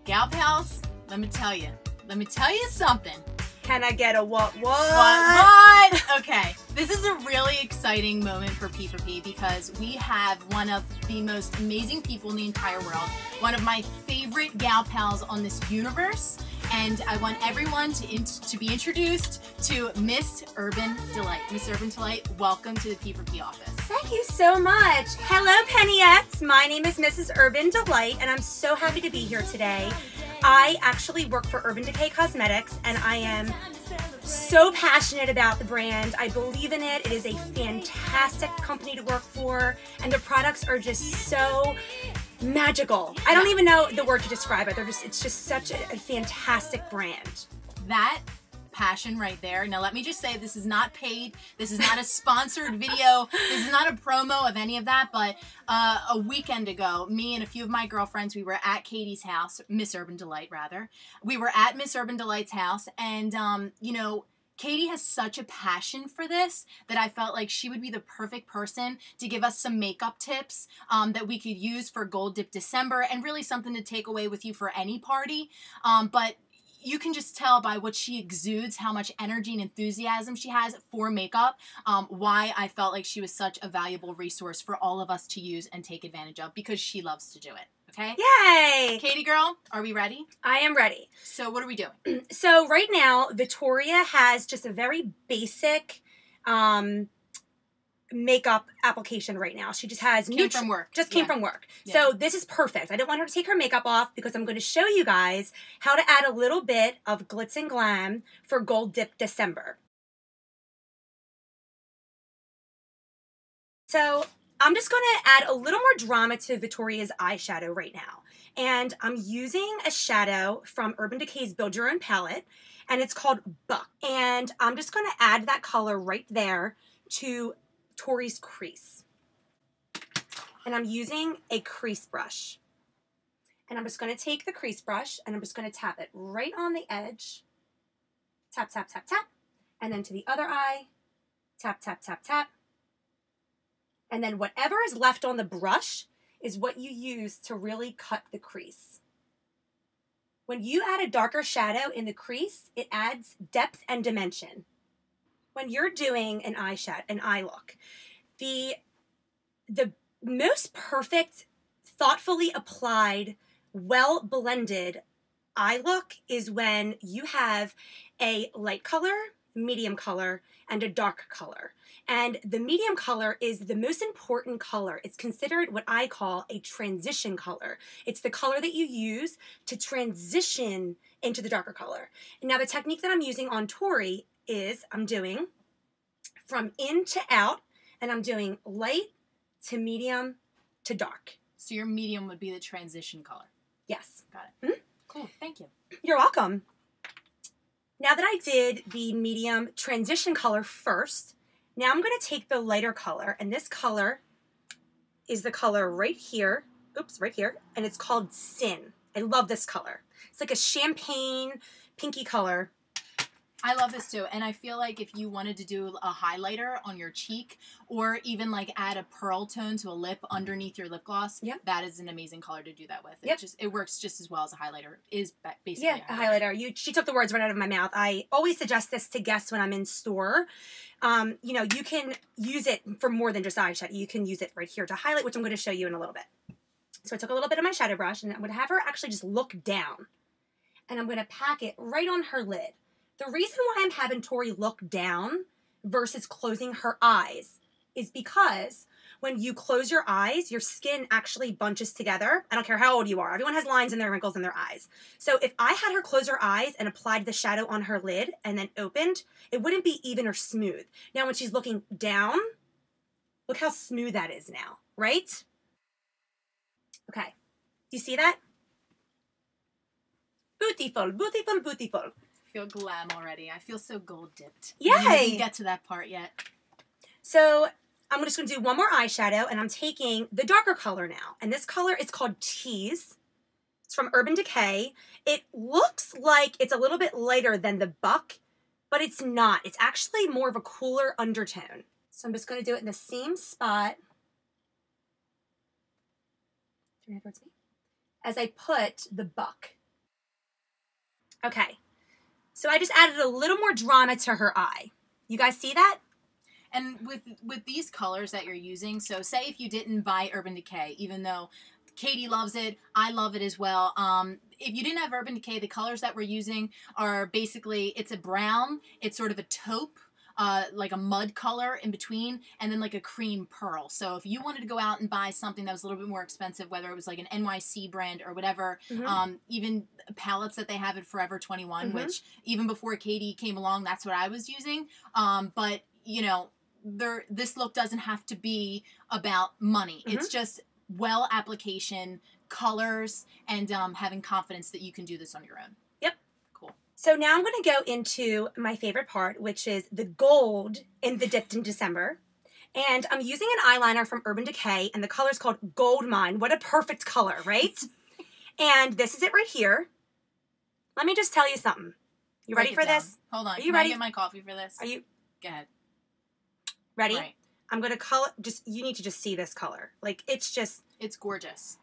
Gal pals, let me tell you something. Can I get a what? What? Okay. This is a really exciting moment for P4P because we have one of the most amazing people in the entire world, one of my favorite gal pals on this universe, and I want everyone to be introduced to Miss Urban Delight. Miss Urban Delight, welcome to the P4P office. Thank you so much. Hello, Penniettes. My name is Mrs. Urban Delight, and I'm so happy to be here today. I actually work for Urban Decay Cosmetics, and I am so passionate about the brand. I believe in it. It is a fantastic company to work for, and the products are just so magical. I don't even know the word to describe it. It's just such a fantastic brand. That passion right there. Now let me just say, this is not paid. This is not a sponsored video. This is not a promo of any of that, but a weekend ago, me and a few of my girlfriends, we were at Katie's house, Miss Urban Delight rather. We were at Miss Urban Delight's house, and you know, Katie has such a passion for this that I felt like she would be the perfect person to give us some makeup tips that we could use for Gold Dip December, and really something to take away with you for any party. But you can just tell by what she exudes, how much energy and enthusiasm she has for makeup, why I felt like she was such a valuable resource for all of us to use and take advantage of, because she loves to do it. Okay? Yay! Katie girl, are we ready? I am ready. So what are we doing? So right now, Vittoria has just a very basic makeup application right now. She just has came from work. Yeah. So this is perfect. I don't want her to take her makeup off because I'm going to show you guys how to add a little bit of glitz and glam for Gold Dip December. So I'm just going to add a little more drama to Vittoria's eyeshadow right now. And I'm using a shadow from Urban Decay's Build Your Own palette, and it's called Buck. And I'm just going to add that color right there to Tori's crease. And I'm using a crease brush. And I'm just going to take the crease brush and I'm just going to tap it right on the edge. Tap, tap, tap, tap. And then to the other eye. Tap, tap, tap, tap. And then whatever is left on the brush is what you use to really cut the crease. When you add a darker shadow in the crease, it adds depth and dimension. When you're doing an eye look, the most perfect, thoughtfully applied, well blended eye look is when you have a light color, medium color, and a dark color. And the medium color is the most important color. It's considered what I call a transition color. It's the color that you use to transition into the darker color. Now the technique that I'm using on Tori is I'm doing from in to out, and I'm doing light to medium to dark. So your medium would be the transition color. Yes. Got it. Mm-hmm. Cool. Thank you. You're welcome. Now that I did the medium transition color first, now I'm going to take the lighter color, and this color is the color right here. Oops, right here. And it's called Sin. I love this color. It's like a champagne pinky color. I love this too, and I feel like if you wanted to do a highlighter on your cheek, or even like add a pearl tone to a lip underneath your lip gloss, yep, that is an amazing color to do that with. Yep. It works just as well as a highlighter. Is basically yeah, a highlighter. She took the words right out of my mouth. I always suggest this to guests when I'm in store. You know, you can use it for more than just eyeshadow. You can use it right here to highlight, which I'm going to show you in a little bit. So I took a little bit of my shadow brush, and I'm going to have her actually just look down, and I'm going to pack it right on her lid. The reason why I'm having Tori look down versus closing her eyes is because when you close your eyes, your skin actually bunches together. I don't care how old you are. Everyone has lines in their wrinkles in their eyes. So if I had her close her eyes and applied the shadow on her lid and then opened, it wouldn't be even or smooth. Now when she's looking down, look how smooth that is now, right? Okay. Do you see that? Beautiful, beautiful, beautiful. I feel glam already. I feel so gold dipped. Yay! We didn't get to that part yet. So I'm just going to do one more eyeshadow, and I'm taking the darker color now. And this color is called Tease. It's from Urban Decay. It looks like it's a little bit lighter than the Buck, but it's not. It's actually more of a cooler undertone. So I'm just going to do it in the same spot. Turn it towards me. As I put the Buck. Okay. So I just added a little more drama to her eye. You guys see that? And with these colors that you're using, so say if you didn't buy Urban Decay, even though Katie loves it, I love it as well. If you didn't have Urban Decay, the colors that we're using are basically, it's a brown, it's sort of a taupe, like a mud color in between, and then like a cream pearl. So if you wanted to go out and buy something that was a little bit more expensive, whether it was like an NYC brand or whatever, even palettes that they have at Forever 21, which even before Katie came along, that's what I was using. But, you know, this look doesn't have to be about money. It's just well application, colors, and having confidence that you can do this on your own. Yep. Cool. So now I'm going to go into my favorite part, which is the gold in the Dipped in December. And I'm using an eyeliner from Urban Decay, and the color is called Gold Mine. What a perfect color, right? And this is it right here. Let me just tell you something. You ready for this? Hold on. Are you ready? I get my coffee for this? Are you? Go ahead. Ready? Right. I'm going to color, you need to just see this color. Like, it's just. It's gorgeous.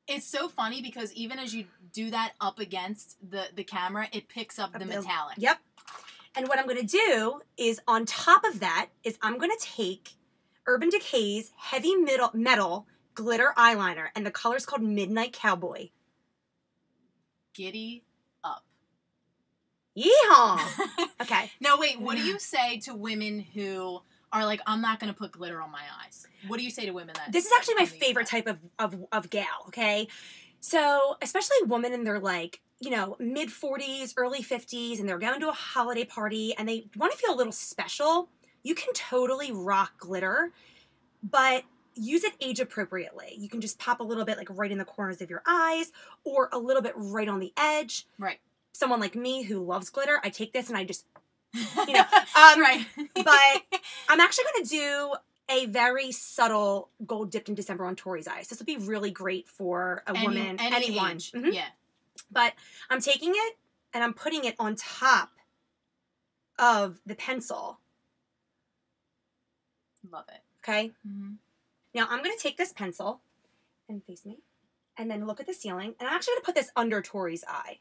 It's so funny because even as you do that up against the camera, it picks up the metallic. Yep. And what I'm going to do is on top of that is I'm going to take Urban Decay's Heavy Metal Glitter Eyeliner, and the color is called Midnight Cowboy. Giddy up. Yeehaw! Okay. Now, wait, what do you say to women who are like, I'm not going to put glitter on my eyes? What do you say to women that... This is actually my favorite type of gal, okay? So, especially women in their, like, you know, mid-40s, early 50s, and they're going to a holiday party, and they want to feel a little special. You can totally rock glitter, but use it age-appropriately. You can just pop a little bit, like, right in the corners of your eyes, or a little bit right on the edge. Right. Someone like me who loves glitter, I take this and I just, you know. Right. But I'm actually going to do a very subtle gold dipped in December on Tori's eyes. This would be really great for a woman, anyone. Yeah. But I'm taking it and I'm putting it on top of the pencil. Love it. Okay? Now I'm going to take this pencil and face me and then look at the ceiling. And I'm actually going to put this under Tori's eye.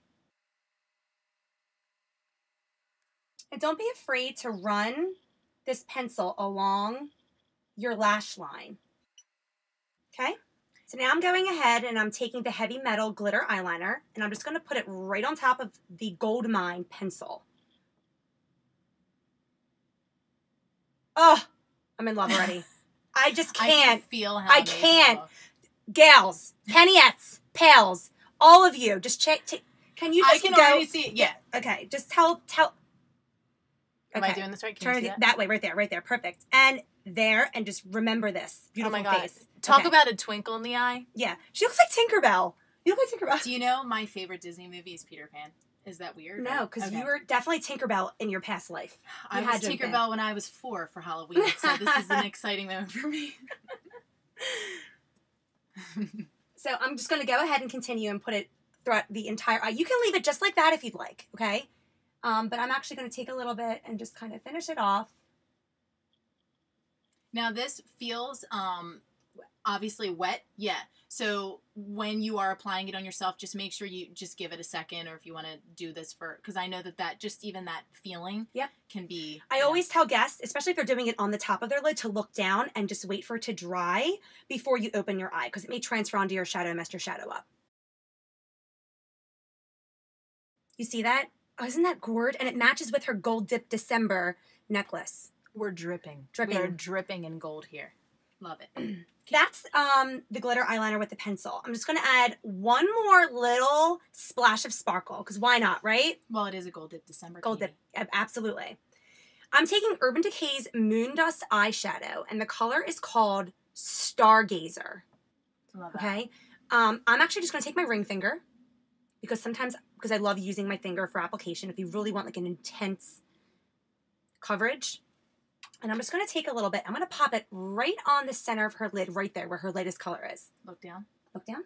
And don't be afraid to run this pencil along your lash line. Okay? So now I'm going ahead and I'm taking the Heavy Metal Glitter Eyeliner, and I'm just going to put it right on top of the Gold Mine pencil. Oh, I'm in love already. I just can't. I can feel how I can't. Gals, Penniettes, pals, all of you, just check. Can you just I can go? already see it. Yeah. Okay, just tell. Am I doing this right? Can Turn you see it that? that way, right there, perfect. And there, and just remember this beautiful oh my God. face. Talk about a twinkle in the eye. Yeah, she looks like Tinkerbell. You look like Tinkerbell. Do you know my favorite Disney movie is Peter Pan? Is that weird? No, because you were definitely Tinkerbell in your past life. I was Tinkerbell when I was 4 for Halloween, so this is an exciting moment for me. So I'm just going to go ahead and continue and put it throughout the entire eye. You can leave it just like that if you'd like, okay? But I'm actually going to take a little bit and just kind of finish it off. Now this feels obviously wet. Yeah. So when you are applying it on yourself, just make sure you just give it a second, or if you want to do this because I know that just even that feeling can be... I always tell guests, especially if they're doing it on the top of their lid, to look down and just wait for it to dry before you open your eye, because it may transfer onto your shadow and mess your shadow up. You see that? Oh, isn't that gorgeous? And it matches with her gold dipped December necklace. We're dripping. Dripping. We're dripping in gold here. Love it. That's the glitter eyeliner with the pencil. I'm just going to add one more little splash of sparkle, because why not, right? Well, it is a gold dip December. Gold dip, absolutely. I'm taking Urban Decay's Moon Dust eyeshadow, and the color is called Stargazer. Love that. Okay? I'm actually just going to take my ring finger, because I love using my finger for application if you really want like an intense coverage. And I'm just going to take a little bit. I'm going to pop it right on the center of her lid, right there where her latest color is. Look down. Look down.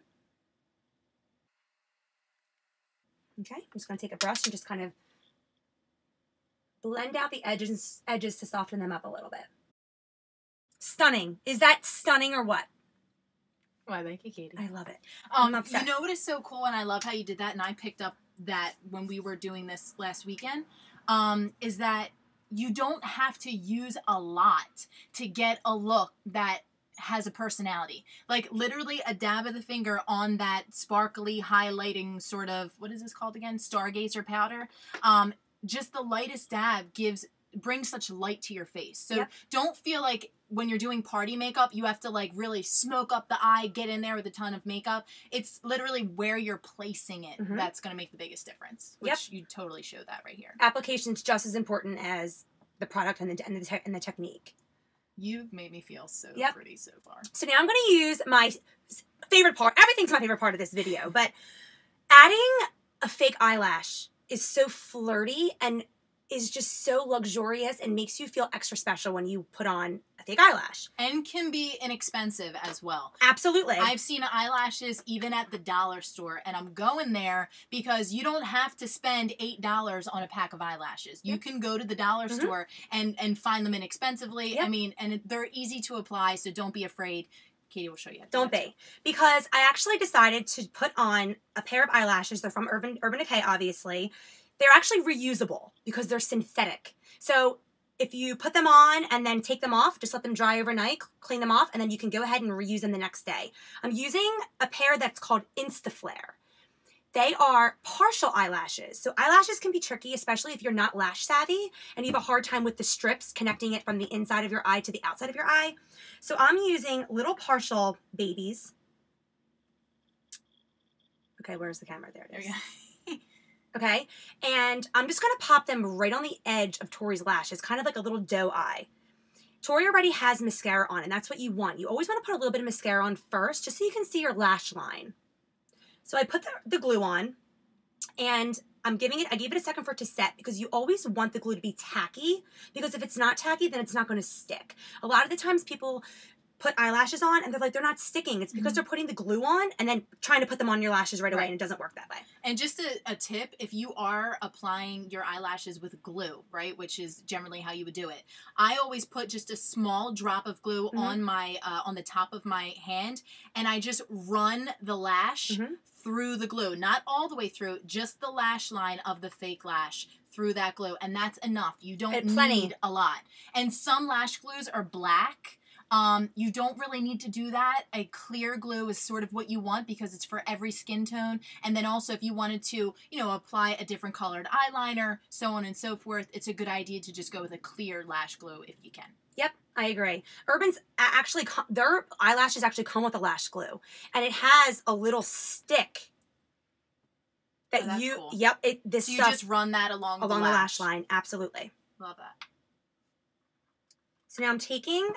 Okay, I'm just going to take a brush and just kind of blend out the edges to soften them up a little bit. Stunning. Is that stunning or what? Well, thank you, Katie. I love it. You know what is so cool, and I love how you did that, and I picked up that when we were doing this last weekend, is that you don't have to use a lot to get a look that has a personality. Like literally a dab of the finger on that sparkly highlighting sort of, what is this called again? Stargazer powder. Just the lightest dab brings such light to your face. So don't feel like when you're doing party makeup, you have to like really smoke up the eye, get in there with a ton of makeup. It's literally where you're placing it that's going to make the biggest difference, which you totally show that right here. Application's just as important as the product and the technique. You've made me feel so pretty so far. So now I'm going to use my favorite part. Everything's my favorite part of this video, but adding a fake eyelash is so flirty and is just so luxurious and makes you feel extra special when you put on a fake eyelash. And can be inexpensive as well. Absolutely. I've seen eyelashes even at the dollar store, and I'm going there because you don't have to spend $8 on a pack of eyelashes. You can go to the dollar store and find them inexpensively. I mean, and they're easy to apply, so don't be afraid. Katie will show you. Don't be. Because I actually decided to put on a pair of eyelashes. They're from Urban Decay, obviously. They're actually reusable because they're synthetic. So if you put them on and then take them off, just let them dry overnight, clean them off, and then you can go ahead and reuse them the next day. I'm using a pair that's called Instaflare. They are partial eyelashes. So eyelashes can be tricky, especially if you're not lash savvy and you have a hard time with the strips connecting it from the inside of your eye to the outside of your eye. So I'm using little partial babies. Okay, where's the camera? There it is. There we go. Okay, and I'm just going to pop them right on the edge of Tori's lashes, kind of like a little doe eye. Tori already has mascara on, and that's what you want. You always want to put a little bit of mascara on first, just so you can see your lash line. So I put the glue on, and I gave it a second for it to set, because you always want the glue to be tacky, because if it's not tacky, then it's not going to stick. A lot of the times people put eyelashes on and they're not sticking. It's because they're putting the glue on and then trying to put them on your lashes right away, and it doesn't work that way. And just a tip, if you are applying your eyelashes with glue, right, which is generally how you would do it, I always put just a small drop of glue on my on the top of my hand, and I just run the lash through the glue, not all the way through, just the lash line of the fake lash through that glue, and that's enough. You don't need a lot. And some lash glues are black. You don't really need to do that. A clear glue is sort of what you want because it's for every skin tone. And then also if you wanted to, you know, apply a different colored eyeliner, so on and so forth, it's a good idea to just go with a clear lash glue if you can. Yep, I agree. Urban's actually, their eyelashes actually come with a lash glue. And it has a little stick that cool. This so you stuff just run that along the lash line. Absolutely. Love that. So now I'm taking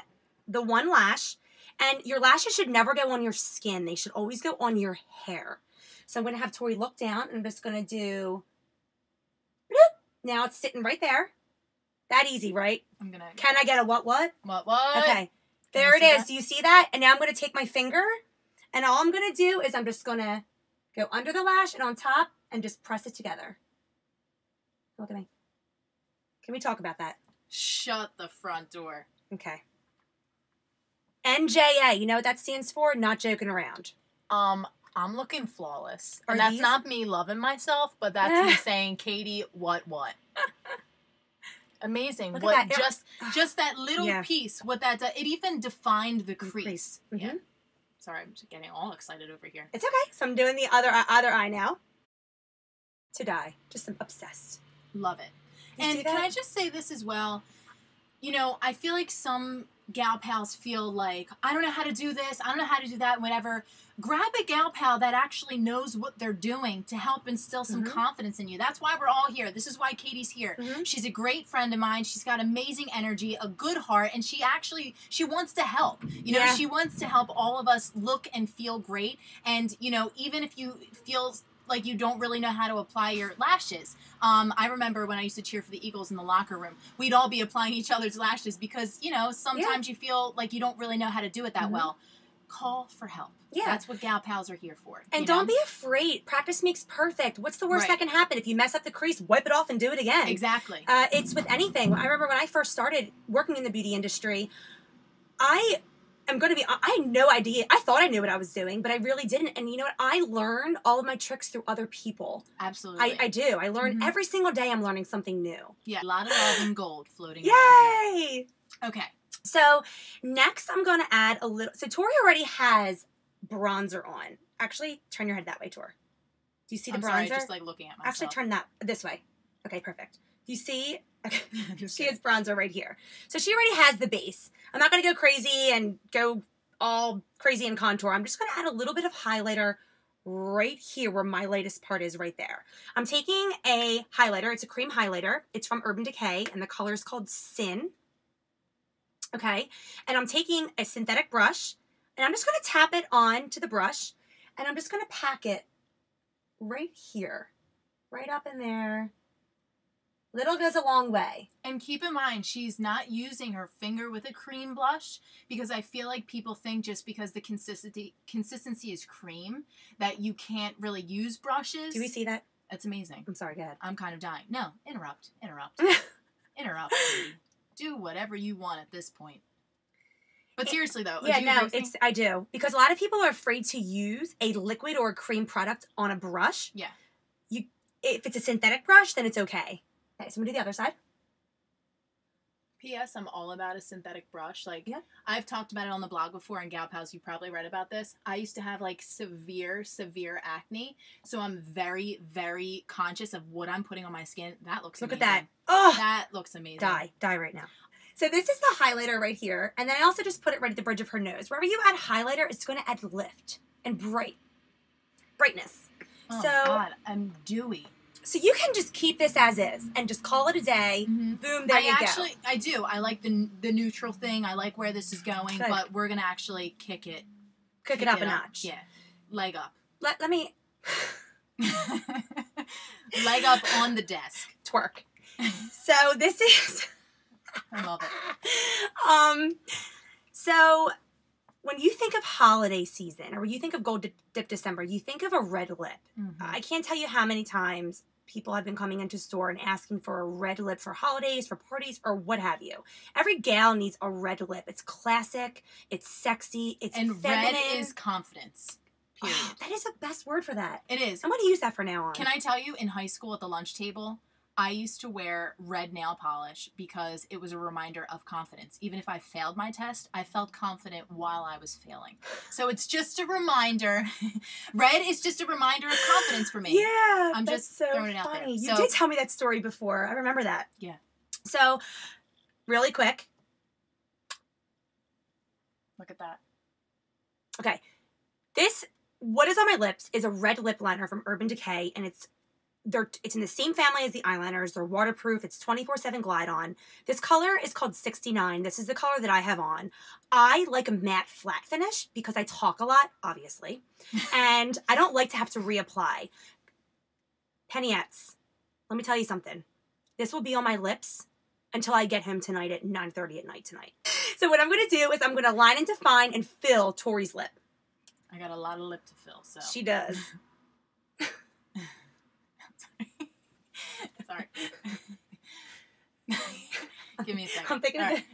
the one lash, and your lashes should never go on your skin. They should always go on your hair. So I'm going to have Tori look down, and I'm just going to do, bloop. Now it's sitting right there. That easy, right? Can I get a what? What? Okay. There it is. Do you see that? And now I'm going to take my finger, and all I'm going to do is I'm just going to go under the lash and on top and just press it together. Look at me. Can we talk about that? Shut the front door. Okay. NJA, you know what that stands for? Not joking around. I'm looking flawless. And that's not me loving myself, but that's me saying, Katie, what? Amazing. Look what at that. just that little piece, what that does, it even defined the crease. Yeah. Sorry, I'm just getting all excited over here. It's okay. So I'm doing the other eye now. To die. Just I'm obsessed. Love it. And can I just say this as well? You know, I feel like some gal pals feel like, I don't know how to do this, I don't know how to do that, whatever. Grab a gal pal that actually knows what they're doing to help instill some confidence in you. That's why we're all here. This is why Katie's here. She's a great friend of mine. She's got amazing energy, a good heart, and she wants to help. You know, she wants to help all of us look and feel great. And, you know, even if you feel like you don't really know how to apply your lashes. I remember when I used to cheer for the Eagles in the locker room, we'd all be applying each other's lashes because, you know, sometimes you feel like you don't really know how to do it that well. Call for help. Yeah. That's what gal pals are here for. And don't be afraid. Practice makes perfect. What's the worst that can happen? If you mess up the crease, wipe it off and do it again. Exactly. It's with anything. I remember when I first started working in the beauty industry, I am going to be, I had no idea. I thought I knew what I was doing, but I really didn't. And you know what? I learn all of my tricks through other people. Absolutely. I do. I learn every single day. I'm learning something new. Yeah, a lot of love and gold floating around here. Yay! Okay. So next I'm going to add a little, so Tori already has bronzer on. Actually, turn your head that way, Tor. Do you see the bronzer? Sorry, just like looking at myself. Actually, turn that this way. Okay, perfect. You see? Okay. She has bronzer right here. So she already has the base. I'm not going to go crazy and go all crazy in contour. I'm just going to add a little bit of highlighter right here where my lightest part is right there. I'm taking a highlighter. It's a cream highlighter. It's from Urban Decay, and the color is called Sin. Okay? And I'm taking a synthetic brush, and I'm just going to tap it on to the brush, and I'm just going to pack it right here. Right up in there. Little goes a long way. And keep in mind, she's not using her finger with a cream blush because I feel like people think just because the consistency is cream that you can't really use brushes. Do we see that? That's amazing. I'm sorry, go ahead. I'm kind of dying. No, interrupt. Interrupt. Do whatever you want at this point. But seriously though, yeah, no, I do. Because a lot of people are afraid to use a liquid or a cream product on a brush. Yeah. If it's a synthetic brush, then it's okay. Okay, so I'm going to do the other side. P.S. I'm all about a synthetic brush. Like, yeah. I've talked about it on the blog before, and Gal Pals, you probably read about this. I used to have, like, severe acne, so I'm very, very conscious of what I'm putting on my skin. That looks amazing. Look at that. Oh! That looks amazing. Die right now. So this is the highlighter right here, and then I also just put it right at the bridge of her nose. Wherever you add highlighter, it's going to add lift and brightness. Oh, so, God, I'm dewy. So you can just keep this as is and just call it a day. Mm-hmm. Boom, there you go. I do. I like the neutral thing. I like where this is going, good. But we're going to actually kick it up a notch. Yeah. Leg up. Let me... Leg up on the desk. Twerk. So this is... I love it. So when you think of holiday season or when you think of Gold Dip December, you think of a red lip. Mm-hmm. I can't tell you how many times people have been coming into store and asking for a red lip for holidays, for parties, or what have you. Every gal needs a red lip. It's classic, it's sexy, it's feminine. Red is confidence. Period. Oh, that is the best word for that. It is. I'm going to use that for now on. Can I tell you, in high school at the lunch table, I used to wear red nail polish because it was a reminder of confidence. Even if I failed my test, I felt confident while I was failing. So it's just a reminder. Red is just a reminder of confidence for me. Yeah, I'm just so throwing it out there. You did tell me that story before. I remember that. Yeah. So, really quick. Look at that. Okay. What is on my lips is a red lip liner from Urban Decay, and it's in the same family as the eyeliners. They're waterproof. It's 24/7 Glide On. This color is called 69. This is the color that I have on. I like a matte flat finish because I talk a lot, obviously. And I don't like to have to reapply. Penniettes, let me tell you something. This will be on my lips until I get him tonight at 9:30 at night tonight. So what I'm going to do is I'm going to line and define and fill Tori's lip. I got a lot of lip to fill, so. She does. Sorry. Give me a second. I'm thinking of it.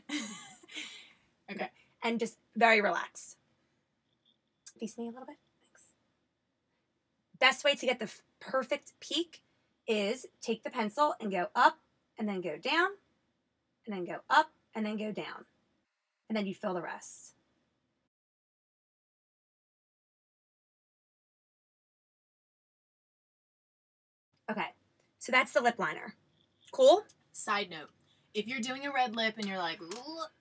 Okay. And just very relaxed. Face me a little bit. Thanks. Best way to get the perfect peak is take the pencil and go up and then go down and then go up and then go down. And then you fill the rest. Okay. So that's the lip liner. Cool? Side note, if you're doing a red lip and you're like,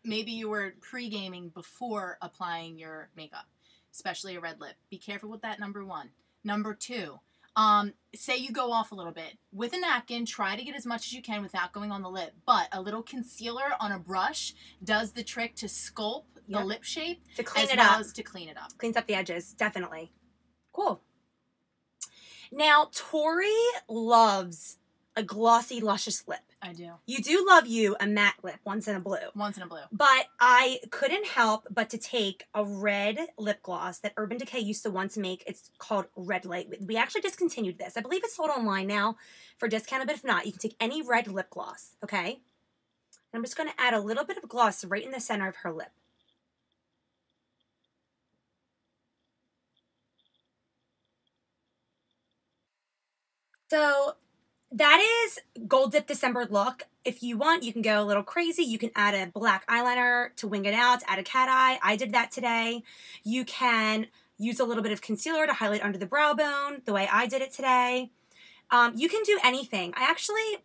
maybe you were pre-gaming before applying your makeup, especially a red lip, be careful with that, number one. Number two, say you go off a little bit. With a napkin, try to get as much as you can without going on the lip, but a little concealer on a brush does the trick to sculpt the lip shape to clean as it well up. as to clean it up. Cleans up the edges, definitely. Cool. Now, Tori loves a glossy, luscious lip. I do. You do love a matte lip, once in a blue. Once in a blue. But I couldn't help but to take a red lip gloss that Urban Decay used to once make. It's called Red Light. We actually discontinued this. I believe it's sold online now for discount, but if not, you can take any red lip gloss, okay? And I'm just going to add a little bit of gloss right in the center of her lip. So that is Gold Dip December look. If you want, you can go a little crazy. You can add a black eyeliner to wing it out, add a cat eye. I did that today. You can use a little bit of concealer to highlight under the brow bone, the way I did it today. You can do anything. I actually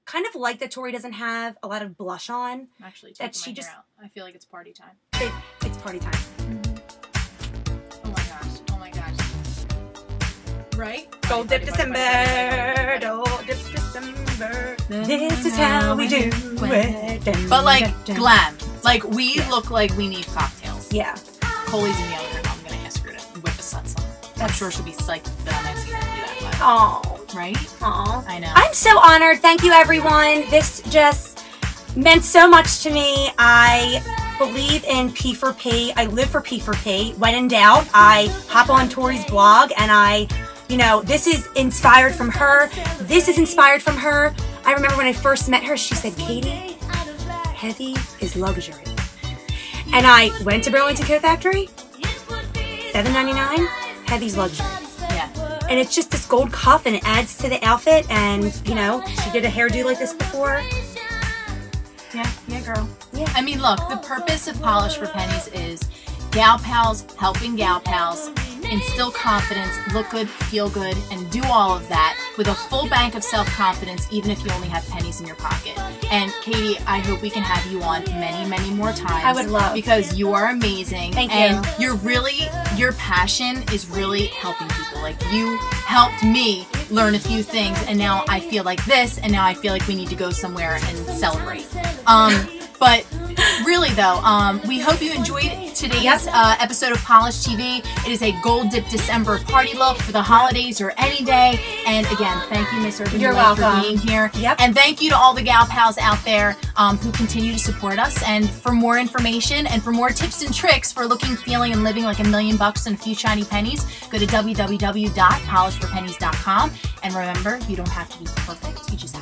kind of like that Tori doesn't have a lot of blush on. I'm actually taking my hair out. I feel like it's party time. It's party time. Oh my gosh. Oh my gosh. Right? Gold Dip December. Gold Dip December. This is how we do it. But like glam. Like we look like we need cocktails. Yeah. Coley's in the other room. I'm gonna ask her to whip a suds on. I'm sure she'll be psyched that I'm asking her to do that. Oh. Right? Aw. I know. I'm so honored. Thank you, everyone. This just meant so much to me. I believe in P for P. I live for P for P. When in doubt, I hop on Tori's blog and this is inspired from her. This is inspired from her. I remember when I first met her, she said, Katie, heavy is luxury. And I went to Burlington Coat Factory, $7.99, heavy's luxury. Yeah. And it's just this gold cuff and it adds to the outfit. And, she did a hairdo like this before. Yeah, girl. Yeah. I mean, look, the purpose of Polish for Pennies is gal pals helping gal pals instill confidence, look good, feel good, and do all of that with a full bank of self-confidence, even if you only have pennies in your pocket. And Katie, I hope we can have you on many, many more times. I would love. Because you are amazing. Thank you. And your passion is really helping people. Like, you helped me learn a few things, and now I feel like this, and now I feel like we need to go somewhere and celebrate. But really though, we hope you enjoyed today's episode of Polish TV. It is a Gold Dip December party look for the holidays or any day. And again, thank you, Miss Urban, You're welcome for being here. Yep. And thank you to all the gal pals out there who continue to support us. And for more information and for more tips and tricks for looking, feeling, and living like $1 million and a few shiny pennies, go to www.polishforpennies.com. And remember, you don't have to be perfect. You just have